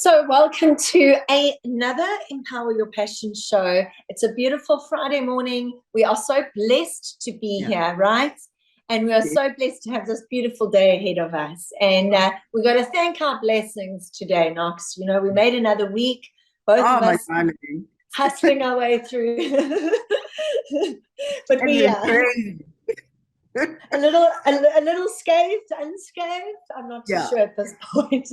So, welcome to another Empower Your Passion show. It's a beautiful Friday morning. We are so blessed to be here, right? And we are so blessed to have this beautiful day ahead of us. And we got to thank our blessings today, Knox. You know, we made another week, both of us hustling our way through. But we are a little scathed, unscathed. I'm not too sure at this point.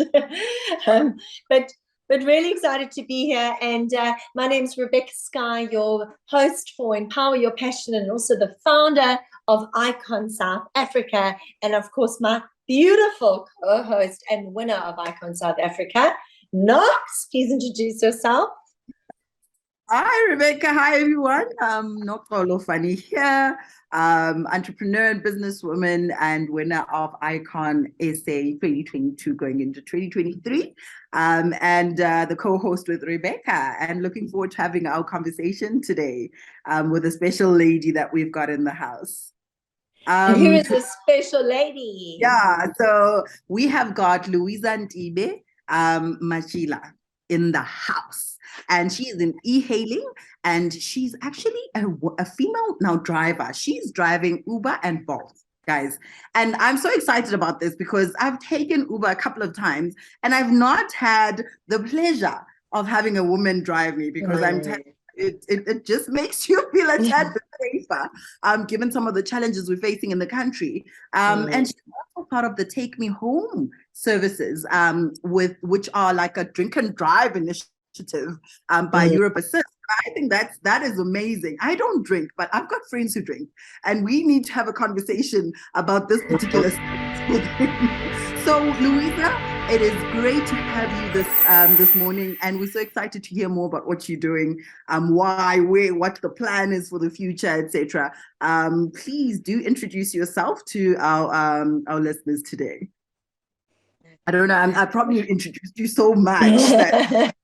But really excited to be here. And my name's Rebecca Sky, your host for Empower Your Passion, and also the founder of Icon South Africa, and of course my beautiful co-host and winner of Icon South Africa, Knox. Please introduce yourself. Hi, Rebecca. Hi, everyone. Noxolo Fani here, entrepreneur and businesswoman and winner of Icon SA 2022 going into 2023, and the co-host with Rebecca, and looking forward to having our conversation today with a special lady that we've got in the house. And who is this special lady? Yeah, so we have got Louisa Ntibe Machila in the house. And she is in e-hailing, and she's actually a female now driver. She's driving Uber and Bolt, guys. And I'm so excited about this because I've taken Uber a couple of times and I've not had the pleasure of having a woman drive me because it just makes you feel a tad bit safer, given some of the challenges we're facing in the country. And she's also part of the Take Me Home services, which are like a drink and drive initiative by Europe Assist. I think that is amazing. I don't drink, but I've got friends who drink, and we need to have a conversation about this particular So, Louisa, it is great to have you this morning, and we're so excited to hear more about what you're doing, why, where, what the plan is for the future, etc. Please do introduce yourself to our listeners today. I don't know. I probably introduced you so much that.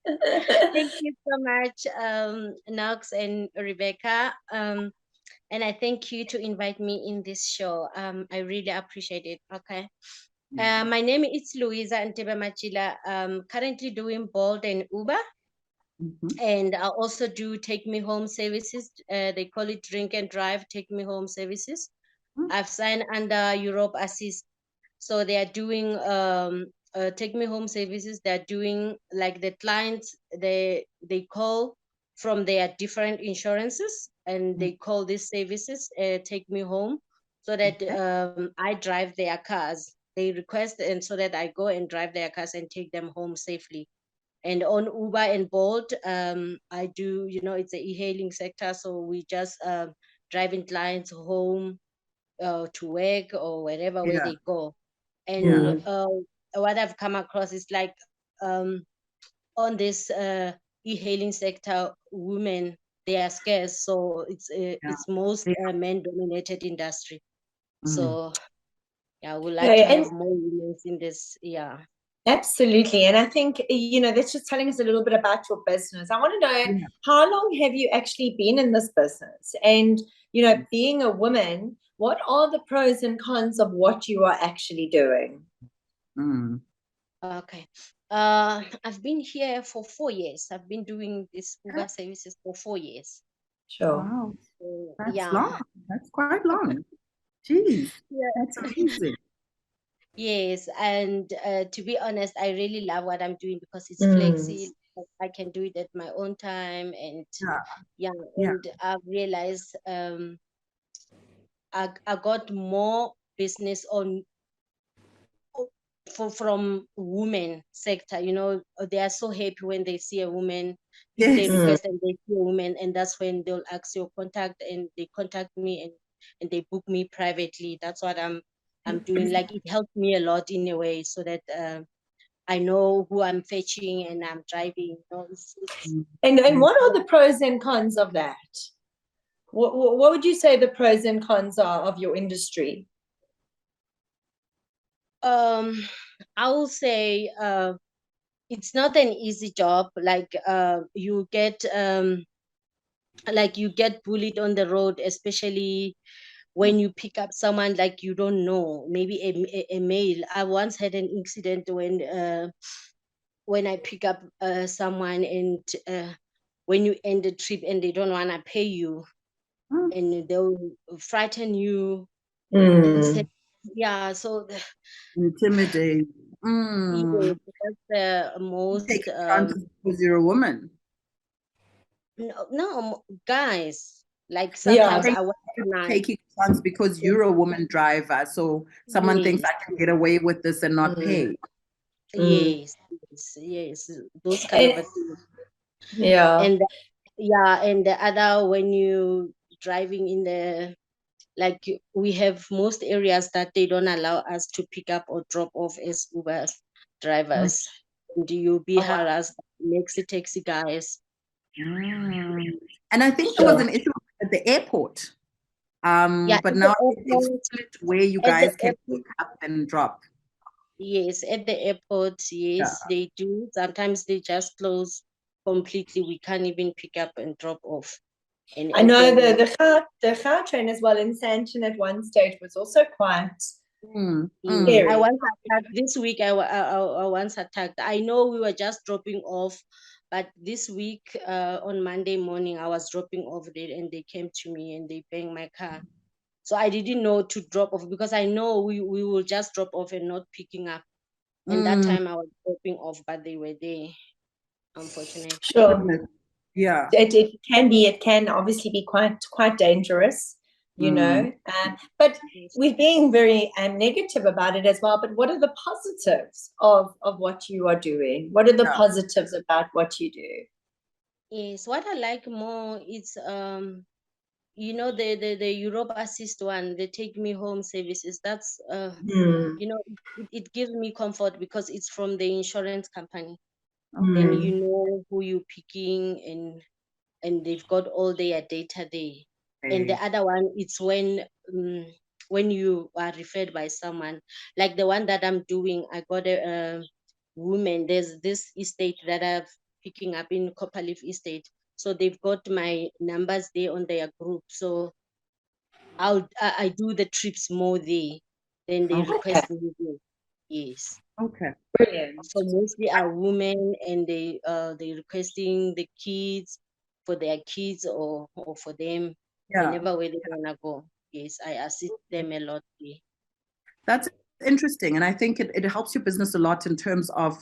Thank you so much, Knox and Rebecca. And I thank you to invite me in this show. I really appreciate it. Okay. My name is Louisa Ntibe Machila. Currently doing Bolt and Uber. And I also do Take Me Home services. They call it Drink and Drive Take Me Home services. I've signed under Europe Assist. So they are doing Take Me Home services. They're doing like the clients, they call from their different insurances, and they call these services Take Me Home, so that I drive their cars. They request, and so that I go and drive their cars and take them home safely. And on Uber and Bolt, I do, it's the e-hailing sector. So we just driving clients home to work or wherever where they go. And what I've come across is like on this e-hailing sector, women, they are scarce. So it's most men-dominated industry. So I would like to have more women in this. Yeah. Absolutely. And I think, that's just telling us a little bit about your business. I want to know, how long have you actually been in this business? And, being a woman, what are the pros and cons of what you are actually doing? Okay. I've been here for 4 years. I've been doing this Uber services for 4 years. Sure. Wow. So, that's long. That's quite long. Jeez. That's amazing. Yes, and to be honest, I really love what I'm doing because it's flexible. I can do it at my own time, and and I've realized I got more business from women sector. They are so happy when they see a woman. If they request and they see a woman, and that's when they'll ask your contact, and they contact me and they book me privately. That's what I'm doing. Like, it helped me a lot in a way, so that I know who I'm fetching and I'm driving. And what are the pros and cons of that? What would you say the pros and cons are of your industry? I will say it's not an easy job. Like you get bullied on the road, especially when you pick up someone like you don't know, maybe a male. I once had an incident when when I pick up someone and when you end the trip and they don't want to pay you Mm. and they'll frighten you and say, Mm. yeah, so Intimidate. Mm. yes, that's the You most take advantage because you're a woman. no, guys, like Yeah. sometimes I work at night. Taking chance because you're a woman driver. So someone thinks Yes, I can get away with this and not pay. Mm. yes, yes, those kind of And a thing. yeah. And yeah, and the other when you driving in the like we have most areas that they don't allow us to pick up or drop off as Uber drivers. And you'll be Oh, harassed by taxi guys. Mm. And I think there was sure. an issue at the airport. Yeah, But at the now it's airport, split where you at the guys can airport, pick up and drop. yes, at the airport, Yeah. yes, they do. Sometimes they just close completely. We can't even pick up and drop off. And I at know the the car train as well in Sandton at one stage was also quite Mm, yes, mm. I scary. once attacked this week. I once attacked. I know we were just dropping off, but this week on Monday morning, I was dropping off there, and they came to me and they banged my car. So I didn't know to drop off because I know we will just drop off and not picking up. And that Mm. time I was dropping off, but they were there, unfortunately. Sure. Goodness. Yeah. It can obviously be quite dangerous, you Mm. know. But we're being very negative about it as well. But what are the positives of what you are doing? What are the Yeah. positives about what you do? Yes, what I like more is you know the Europe Assist one, the Take Me Home services. That's Hmm. you know it gives me comfort because it's from the insurance company. Then Okay. you know who you're picking and they've got all their data there. And the Okay. other one, it's when you are referred by someone, like the one that I'm doing. I got a woman. There's this estate that I'm picking up in Copperleaf Estate, so they've got my numbers there on their group. So I do the trips more there. Then they Okay, request me there. Yes. Okay. brilliant. So mostly are women and they requesting the kids for their kids or for them Yeah. whenever where they wanna go. Yes, I assist them a lot. That's interesting. And I think it helps your business a lot in terms of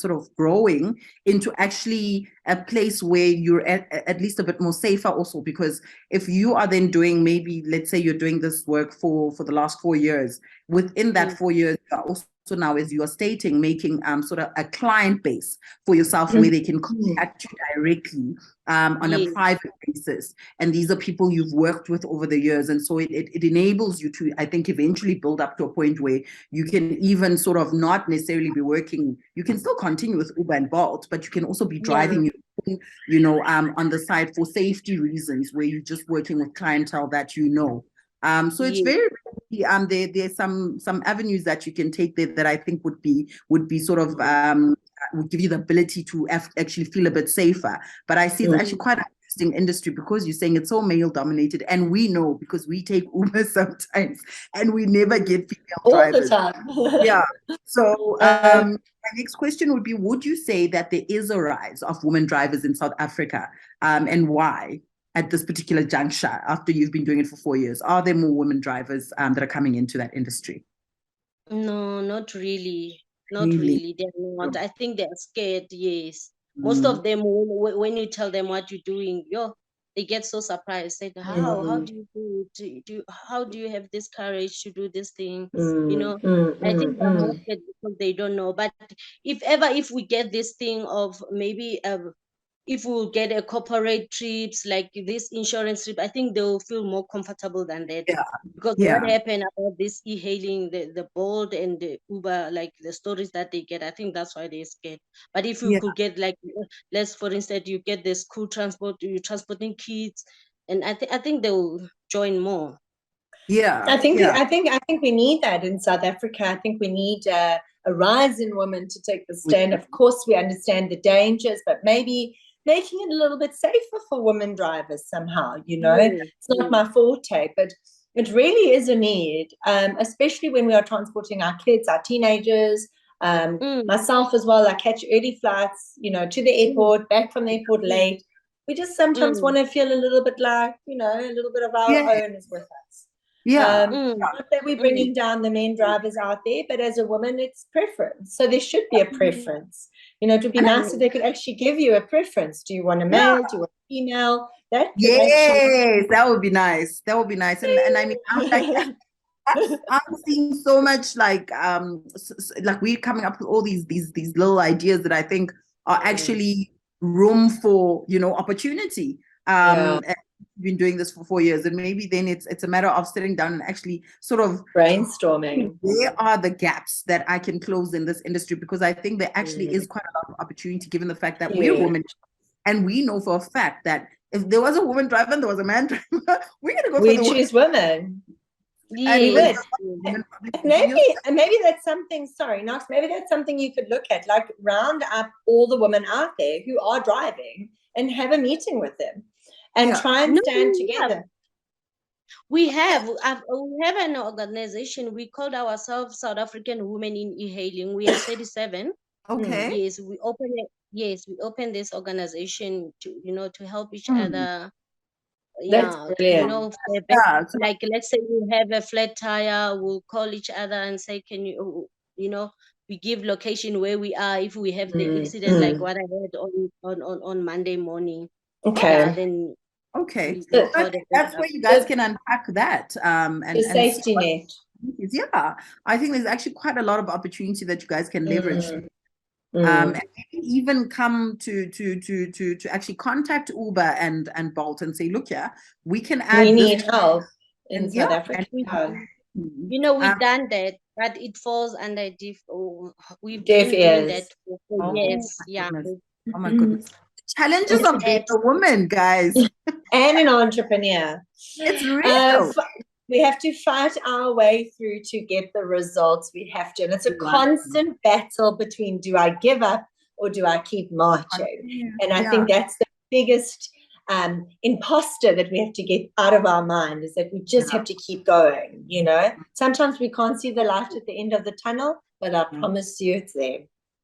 sort of growing into actually a place where you're at least a bit more safer also, because if you are then doing, maybe let's say you're doing this work for the last 4 years, within that Mm, 4 years, you're also now, as you are stating, making sort of a client base for yourself where they can Mhm. contact you directly on a yes, private basis. And these are people you've worked with over the years. And so it enables you to, I think, eventually build up to a point where you can even sort of not necessarily be working. You can still continue with Uber and Bolt, but you can also be yeah, driving on the side for safety reasons, where you're just working with clientele that you know. So it's yes, very there's some avenues that you can take there that I think would be sort of would give you the ability to actually feel a bit safer. But I see it's actually quite an interesting industry, because you're saying it's so male dominated, and we know because we take Uber sometimes and we never get female All the drivers. time. Yeah. So Um, my next question would be, would you say that there is a rise of women drivers in South Africa, and why at this particular juncture after you've been doing it for 4 years? Are there more women drivers that are coming into that industry? no, not really, not Really? really. They're not. I think they're scared. Yes, most Mm. of them when you tell them what you're doing, they get so surprised. Said, how do you do it? How do you have this courage to do this thing? You know, I think they're more scared because they don't know. But if we get this thing of maybe if we get a corporate trips like this insurance trip, I think they will feel more comfortable than that. Yeah. Because Yeah. what happened about this e-hailing, the Bolt and the Uber, like the stories that they get, I think that's why they're scared. But if you Yeah. could get like, let's for instance, you get the school transport, you're transporting kids, and I think they will join more. Yeah. I think Yeah. I think we need that in South Africa. I think we need a rise in women to take the stand. Of course, we understand the dangers, but maybe making it a little bit safer for women drivers somehow. Yes, It's not my forte, but it really is a need, especially when we are transporting our kids, our teenagers, Myself as well, I catch early flights, you know, to the airport, back from the airport late. We just sometimes want to feel a little bit like, you know, a little bit of our own is with us. Yeah. Not that we're bringing down the men drivers out there, but as a woman, it's preference. So there should be a preference. You know, it would be nice if they could actually give you a preference. Do you want a male? Do you want a female? That could Yes, that would be nice. That would be nice. And I mean, I'm like, I'm seeing so much like like we're coming up with all these little ideas that I think are actually room for, you know, opportunity. We've been doing this for 4 years, and maybe then it's a matter of sitting down and actually sort of brainstorming. Where are the gaps that I can close in this industry? Because I think there actually is quite a lot of opportunity, given the fact that we're women, and we know for a fact that if there was a woman driver and there was a man driver, we're gonna go. We choose women. Yes. Maybe that's something. Sorry, Knox. Maybe that's something you could look at. Like round up all the women out there who are driving and have a meeting with them, and try and stand together. We have an organization. We called ourselves South African Women in E-Hailing. We are 37. Okay. Yes, we opened this organization to, you know, to help each other. That's brilliant. You know, like let's say we have a flat tire, we'll call each other and say, can you, you know, we give location where we are if we have the incident like what I heard on Monday morning. Okay. Then that's where you guys can unpack that. And the safety net. Yeah, I think there's actually quite a lot of opportunity that you guys can leverage. And even come to actually contact Uber and Bolt and say, look here, we can add. We need help in South Africa. You know, we've done that, but it falls under we've deaf been doing that for years. Oh my goodness. Challenges of being a woman, guys. And an entrepreneur. It's real. We have to fight our way through to get the results we have to. And it's a constant battle between, do I give up or do I keep marching? And I think that's the biggest imposter that we have to get out of our mind, is that we just have to keep going, you know? Sometimes we can't see the light at the end of the tunnel, but I promise you it's there.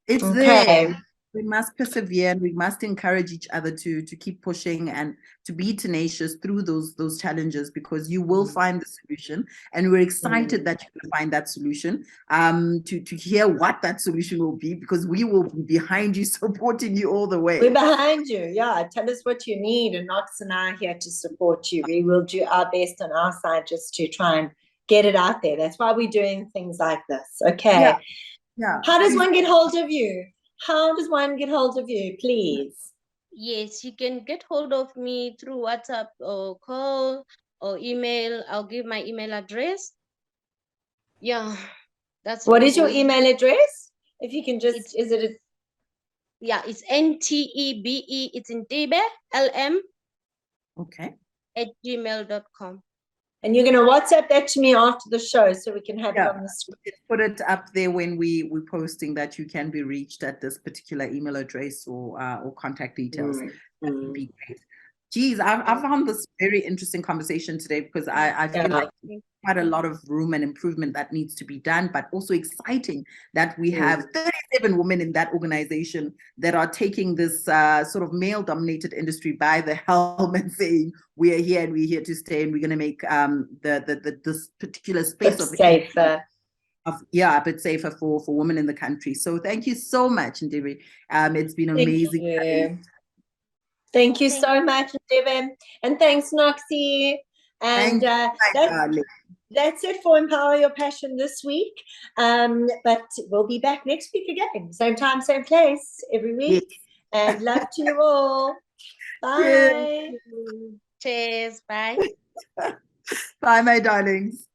It's there. We must persevere, and we must encourage each other to keep pushing and to be tenacious through those challenges, because you will find the solution, and we're excited that you're going to find that solution. To hear what that solution will be, because we will be behind you, supporting you all the way. We're behind you. Yeah, tell us what you need, and Knox and I are here to support you. We will do our best on our side just to try and get it out there. That's why we're doing things like this. Okay. Yeah. How does one get hold of you? How does one get hold of you, please? Yes, you can get hold of me through WhatsApp or call or email. I'll give my email address. Yeah, that's what is your email address? If you can just, it's NTEBE. It's Ntebe LM. Okay. @gmail.com. And you're going to WhatsApp that to me after the show so we can have it on the screen. Put it up there when we're posting that you can be reached at this particular email address or contact details. That would be great. Geez, I found this very interesting conversation today, because I feel like quite a lot of room and improvement that needs to be done, but also exciting that we have 37 women in that organization that are taking this sort of male-dominated industry by the helm and saying, we are here and we're here to stay, and we're going to make this particular space safer. A bit safer for women in the country. So thank you so much, Ntebe. It's been amazing. Thank you so much, Ntebe. And thanks, Noxie. And that's it for Empower Your Passion this week. But we'll be back next week again. Same time, same place, every week. And love to you all. Bye. Cheers. Bye. Bye, my darlings.